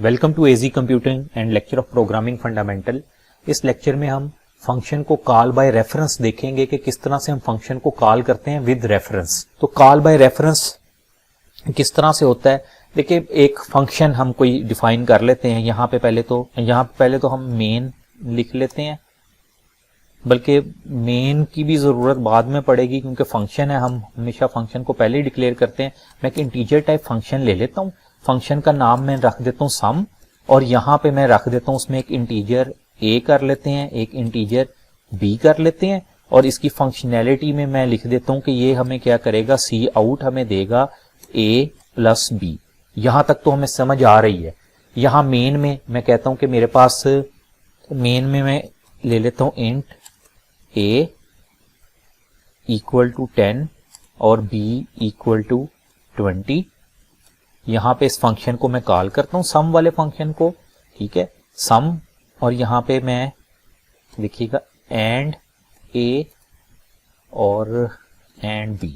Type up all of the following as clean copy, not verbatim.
Welcome to AG computing and lecture of programming fundamental. इस lecture में हम function को कॉल बाय रेफरेंस देखेंगे कि किस तरह से हम फंक्शन को कॉल करते हैं विद रेफरेंस। तो कॉल बाय रेफरेंस किस तरह से होता है, देखिए एक फंक्शन हम कोई डिफाइन कर लेते हैं। यहाँ पे पहले तो हम मेन लिख लेते हैं, बल्कि मेन की भी जरूरत बाद में पड़ेगी क्योंकि फंक्शन है, हम हमेशा फंक्शन को पहले ही डिक्लेयर करते हैं। मैं एक इंटीजर टाइप फंक्शन ले लेता हूँ, फंक्शन का नाम मैं रख देता हूँ सम, और यहाँ पे मैं रख देता हूँ उसमें एक इंटीजर a कर लेते हैं, एक इंटीजर b कर लेते हैं, और इसकी फंक्शनैलिटी में मैं लिख देता हूँ कि ये हमें क्या करेगा, सी आउट हमें देगा a प्लस b। यहां तक तो हमें समझ आ रही है। यहाँ मेन में मैं कहता हूं कि मेरे पास मेन में मैं ले लेता हूं इंट a इक्वल टू 10 और b इक्वल टू 20। यहां पे इस फंक्शन को मैं कॉल करता हूं, सम वाले फंक्शन को, ठीक है, सम, और यहां पे मैं देखिएगा एंड a और एंड b।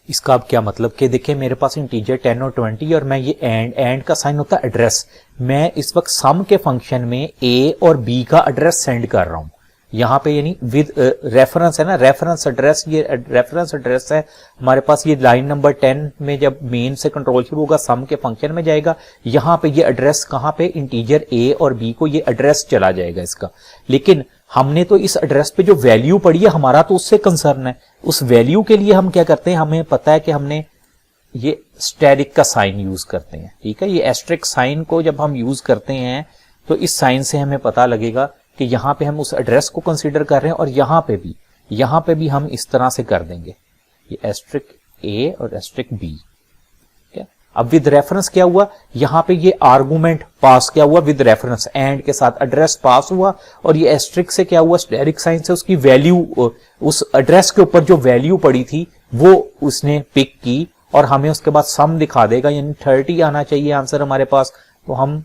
इसका अब क्या मतलब कि देखिए मेरे पास इंटीजर 10 और 20 और मैं ये एंड का साइन होता है एड्रेस। मैं इस वक्त सम के फंक्शन में a और b का एड्रेस सेंड कर रहा हूं। यहाँ पे यानी विद रेफरेंस है ना, रेफरेंस एड्रेस, ये रेफरेंस एड्रेस है हमारे पास। ये लाइन नंबर 10 में जब मेन से कंट्रोल शुरू होगा सम के फंक्शन में जाएगा, यहाँ पे ये एड्रेस कहाँ पे, इंटीजर a और b को ये एड्रेस चला जाएगा इसका। लेकिन हमने तो इस एड्रेस पे जो वैल्यू पड़ी है हमारा तो उससे कंसर्न है। उस वैल्यू के लिए हम क्या करते हैं, हमें पता है कि हमने ये स्टेरिक का साइन यूज करते हैं, ठीक है। ये एस्ट्रिक साइन को जब हम यूज करते हैं तो इस साइन से हमें पता लगेगा कि यहाँ पे हम उस एड्रेस को कंसीडर कर रहे हैं, और यहाँ पे भी हम इस तरह से कर देंगे, ये एस्ट्रिक a और एस्ट्रिक b। अब विद रेफरेंस क्या हुआ, यहाँ पे ये आर्गुमेंट पास क्या हुआ विद रेफरेंस, एंड के साथ एड्रेस पास हुआ, और ये एस्ट्रिक से क्या हुआ, स्टेरिक साइन से उसकी वैल्यू, उस एड्रेस के ऊपर जो वैल्यू पड़ी थी वो उसने पिक की, और हमें उसके बाद सम दिखा देगा, यानी 30 आना चाहिए आंसर हमारे पास। तो हम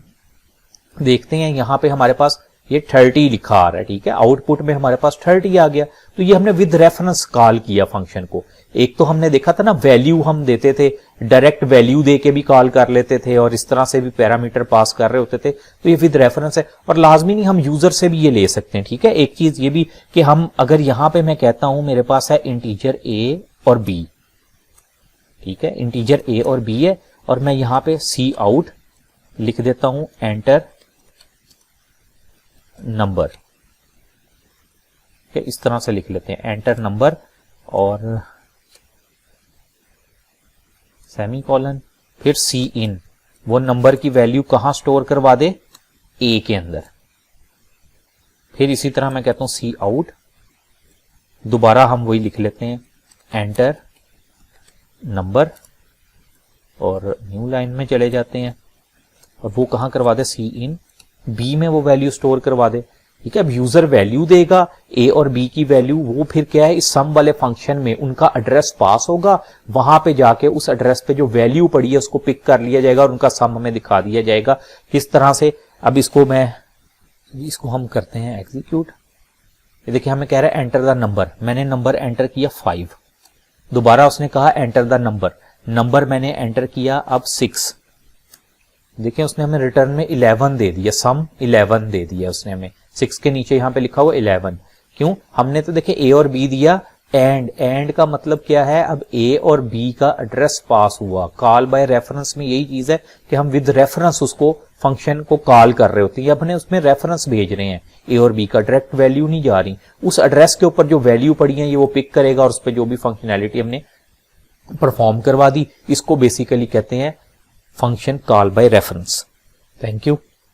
देखते हैं यहाँ पे हमारे पास ये 30 लिखा आ रहा है, ठीक है, आउटपुट में हमारे पास 30 आ गया। तो ये हमने विद रेफरेंस कॉल किया फंक्शन को। एक तो हमने देखा था ना, वैल्यू हम देते थे, डायरेक्ट वैल्यू दे के भी कॉल कर लेते थे, और इस तरह से भी पैरामीटर पास कर रहे होते थे। तो ये विद रेफरेंस है, और लाजमी नहीं हम यूजर से भी ये ले सकते हैं, ठीक है। एक चीज ये भी कि हम अगर यहाँ पे मैं कहता हूं मेरे पास है इंटीजर a और b, ठीक है, इंटीजर a और b है, और मैं यहाँ पे सी आउट लिख देता हूं एंटर नंबर, इस तरह से लिख लेते हैं एंटर नंबर और सेमीकोलन, फिर सी इन, वो नंबर की वैल्यू कहां स्टोर करवा दे, ए के अंदर। फिर इसी तरह मैं कहता हूं सी आउट, दोबारा हम वही लिख लेते हैं एंटर नंबर, और न्यू लाइन में चले जाते हैं, और वो कहां करवा दे, सी इन, बी में वो वैल्यू स्टोर करवा दे, ठीक है। अब यूजर वैल्यू देगा ए और बी की वैल्यू, वो फिर क्या है, इस सम वाले फंक्शन में उनका एड्रेस पास होगा, वहां पे जाके उस एड्रेस पे जो वैल्यू पड़ी है उसको पिक कर लिया जाएगा और उनका सम हमें दिखा दिया जाएगा। किस तरह से, अब इसको हम करते हैं एग्जीक्यूट। देखिए हमें कह रहा है एंटर द नंबर, मैंने नंबर एंटर किया 5, दोबारा उसने कहा एंटर द नंबर मैंने एंटर किया अब 6। देखिए उसने हमें रिटर्न में 11 दे दिया, सम 11 दे दिया उसने हमें, 6 के नीचे यहां पे लिखा हुआ 11। क्यों, हमने तो देखिए a और b दिया, एंड का मतलब क्या है, अब a और b का एड्रेस पास हुआ। कॉल बाय रेफरेंस में यही चीज है कि हम विद रेफरेंस उसको फंक्शन को कॉल कर रहे होते हैं, अपने उसमें रेफरेंस भेज रहे हैं, a और b का डायरेक्ट वैल्यू नहीं जा रही। उस एड्रेस के ऊपर जो वैल्यू पड़ी है ये वो पिक करेगा, और उस पर जो भी फंक्शनैलिटी हमने परफॉर्म करवा दी, इसको बेसिकली कहते हैं function call by reference. Thank you.